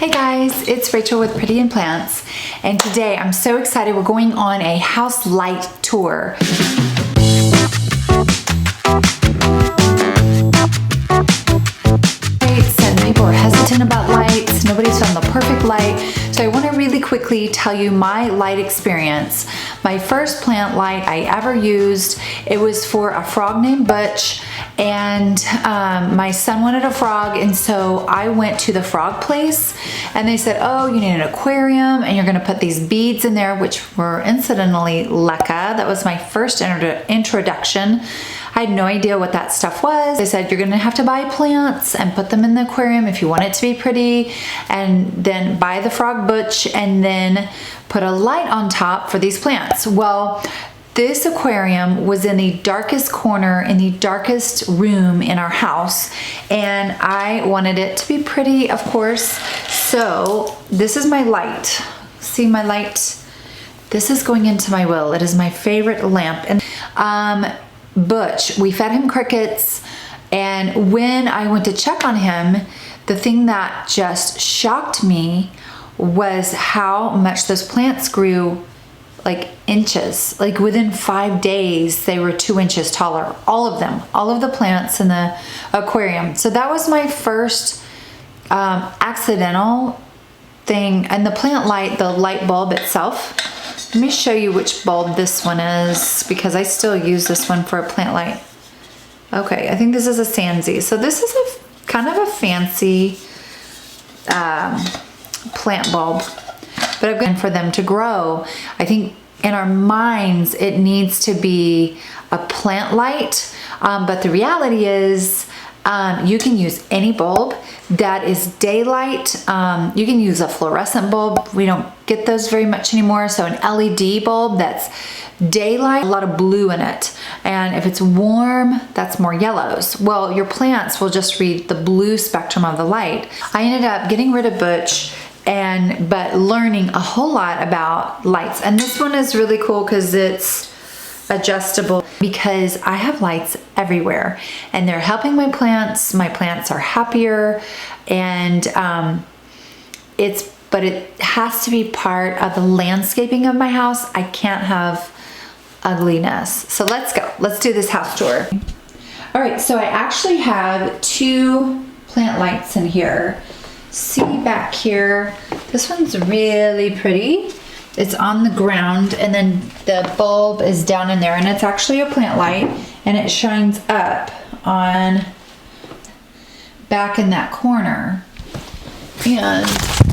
Hey guys, it's Rachel with Pretty in Plants, and today I'm so excited we're going on a house light tour. And people are hesitant about lights. Nobody's found the perfect light. So I want to really quickly tell you my light experience. My first plant light I ever used, it was for a frog named Butch, and my son wanted a frog, and so I went to the frog place and they said, oh, you need an aquarium and you're going to put these beads in there, which were incidentally LECA. That was my first introduction. I had no idea what that stuff was. They said, you're gonna have to buy plants and put them in the aquarium if you want it to be pretty, and then buy the frog Butch and then put a light on top for these plants. Well, this aquarium was in the darkest corner, in the darkest room in our house, and I wanted it to be pretty, of course. So this is my light. See my light? This is going into my will. It is my favorite lamp. And Butch, we fed him crickets, and when I went to check on him, the thing that just shocked me was how much those plants grew, like inches. Like within 5 days they were 2 inches taller, all of them, all of the plants in the aquarium. So that was my first accidental thing. And the plant light, the light bulb itself, let me show you which bulb this one is, because I still use this one for a plant light. Okay, I think this is a Sansi. So this is a kind of a fancy plant bulb, but I've got for them to grow. I think in our minds it needs to be a plant light, but the reality is you can use any bulb that is daylight. You can use a fluorescent bulb. We don't get those very much anymore. So an LED bulb that's daylight, a lot of blue in it. And if it's warm, that's more yellows. Well, your plants will just read the blue spectrum of the light. I ended up getting rid of Butch, but learning a whole lot about lights. And this one is really cool because it's adjustable, because I have lights everywhere and they're helping my plants. My plants are happier, and but it has to be part of the landscaping of my house. I can't have ugliness. So let's go. Let's do this house tour. All right, so I actually have 2 plant lights in here. See back here, this one's really pretty. It's on the ground, and then the bulb is down in there, and it's actually a plant light, and it shines up on back in that corner, and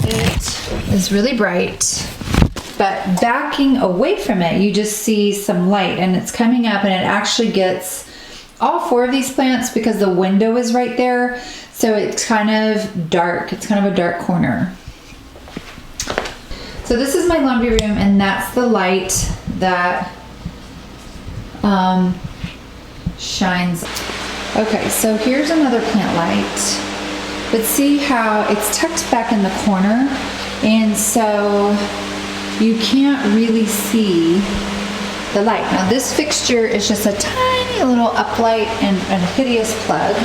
it is really bright. But backing away from it, you just see some light, and it's coming up, and it actually gets all 4 of these plants because the window is right there, so it's kind of dark. It's kind of a dark corner. So this is my laundry room, and that's the light that shines. Okay, so here's another plant light. But see how it's tucked back in the corner, and so you can't really see the light. Now this fixture is just a tiny little uplight and a hideous plug.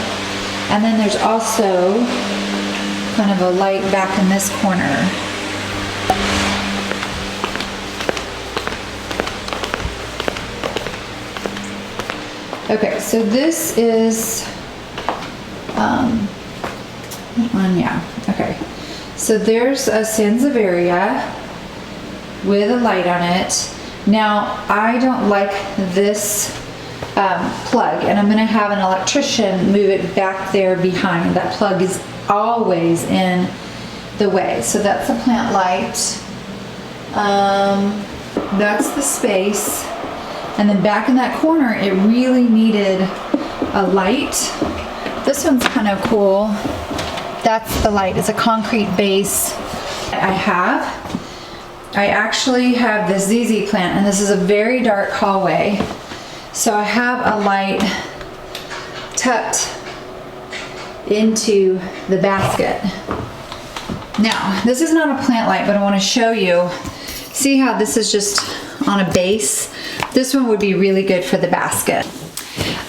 And then there's also kind of a light back in this corner. Okay, so this is, okay. So there's a Sansevieria with a light on it. Now, I don't like this plug, and I'm gonna have an electrician move it back there behind. That plug is always in the way. So that's a plant light. That's the space. And then back in that corner, it really needed a light. This one's kind of cool. That's the light. It's a concrete base. I actually have this ZZ plant, and this is a very dark hallway. So I have a light tucked into the basket. Now, this is not a plant light, but I want to show you. See how this is just on a base? This one would be really good for the basket.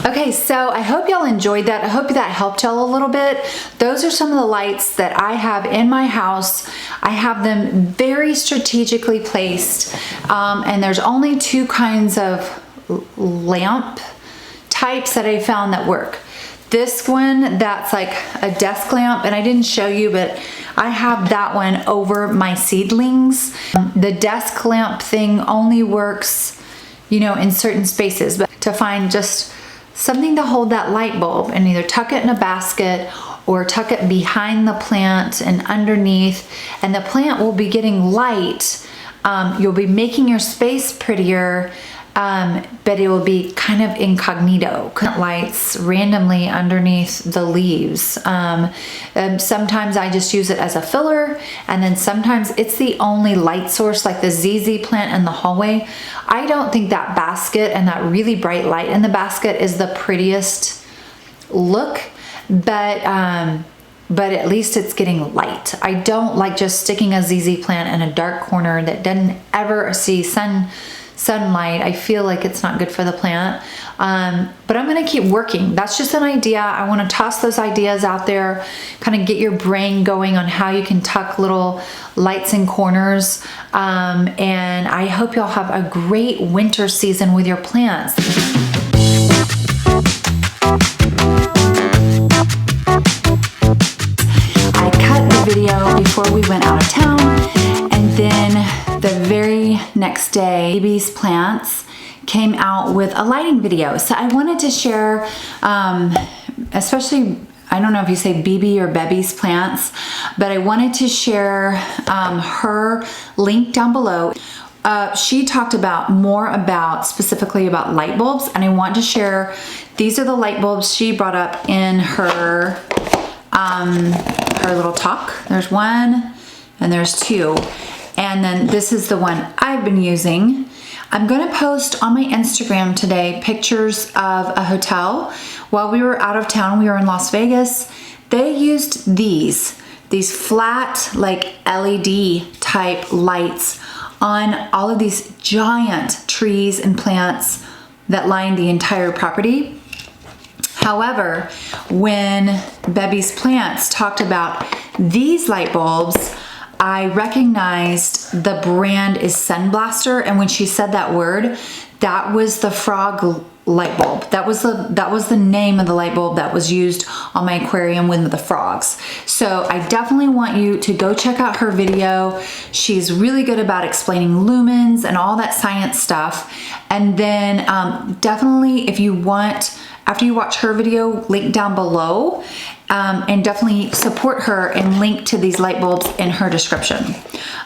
Okay, so I hope y'all enjoyed that. I hope that helped y'all a little bit. Those are some of the lights that I have in my house. I have them very strategically placed, and there's only two kinds of lamp types that I found that work. This one, that's like a desk lamp, and I didn't show you, but I have that one over my seedlings. The desk lamp thing only works, you know, in certain spaces, but to find just something to hold that light bulb and either tuck it in a basket or tuck it behind the plant and underneath, and the plant will be getting light. You'll be making your space prettier, but it will be kind of incognito. Lights randomly underneath the leaves. Sometimes I just use it as a filler, and then sometimes it's the only light source, like the ZZ plant in the hallway. I don't think that basket and that really bright light in the basket is the prettiest look, but at least it's getting light. I don't like just sticking a ZZ plant in a dark corner that doesn't ever see sunlight. I feel like it's not good for the plant, but I'm gonna keep working. That's just an idea. I want to toss those ideas out there, kind of get your brain going on how you can tuck little lights in corners, and I hope y'all have a great winter season with your plants. I cut the video before we went out of town, and then the very next day, BB's Plants came out with a lighting video. So I wanted to share, especially, I don't know if you say BB or Beby's Plants, but I wanted to share her link down below. She talked about specifically about light bulbs, and I want to share, these are the light bulbs she brought up in her little talk. There's one and there's two. And then this is the one I've been using. I'm gonna post on my Instagram today pictures of a hotel. While we were out of town, we were in Las Vegas, they used these flat, like LED type lights on all of these giant trees and plants that lined the entire property. However, when Beby's Plants talked about these light bulbs, I recognized the brand is Sunblaster, and when she said that word, that was the frog light bulb. That was the name of the light bulb that was used on my aquarium with the frogs. So I definitely want you to go check out her video. She's really good about explaining lumens and all that science stuff. And then definitely, if you want, after you watch her video, link down below, and definitely support her and link to these light bulbs in her description.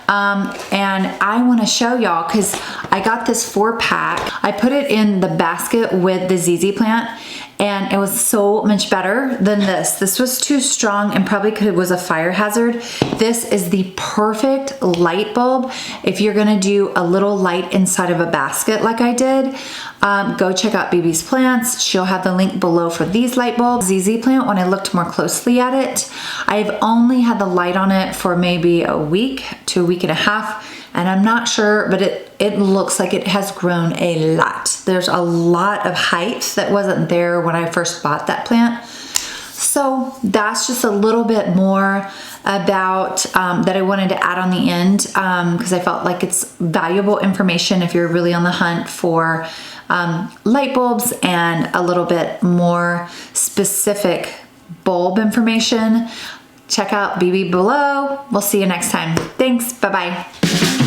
And I want to show y'all, because I got this 4-pack. I put it in the basket with the ZZ plant, and it was so much better than this. This was too strong and probably was a fire hazard. This is the perfect light bulb if you're gonna do a little light inside of a basket like I did. Go check out BB's Plants. She'll have the link below for these light bulbs. ZZ plant, when I looked more closely at it, I've only had the light on it for maybe a week to a week and a half, and I'm not sure, but it looks like it has grown a lot. There's a lot of height that wasn't there when I first bought that plant. So that's just a little bit more about that I wanted to add on the end, because I felt like it's valuable information if you're really on the hunt for light bulbs and a little bit more specific bulb information. Check out BB below. We'll see you next time. Thanks. Bye-bye.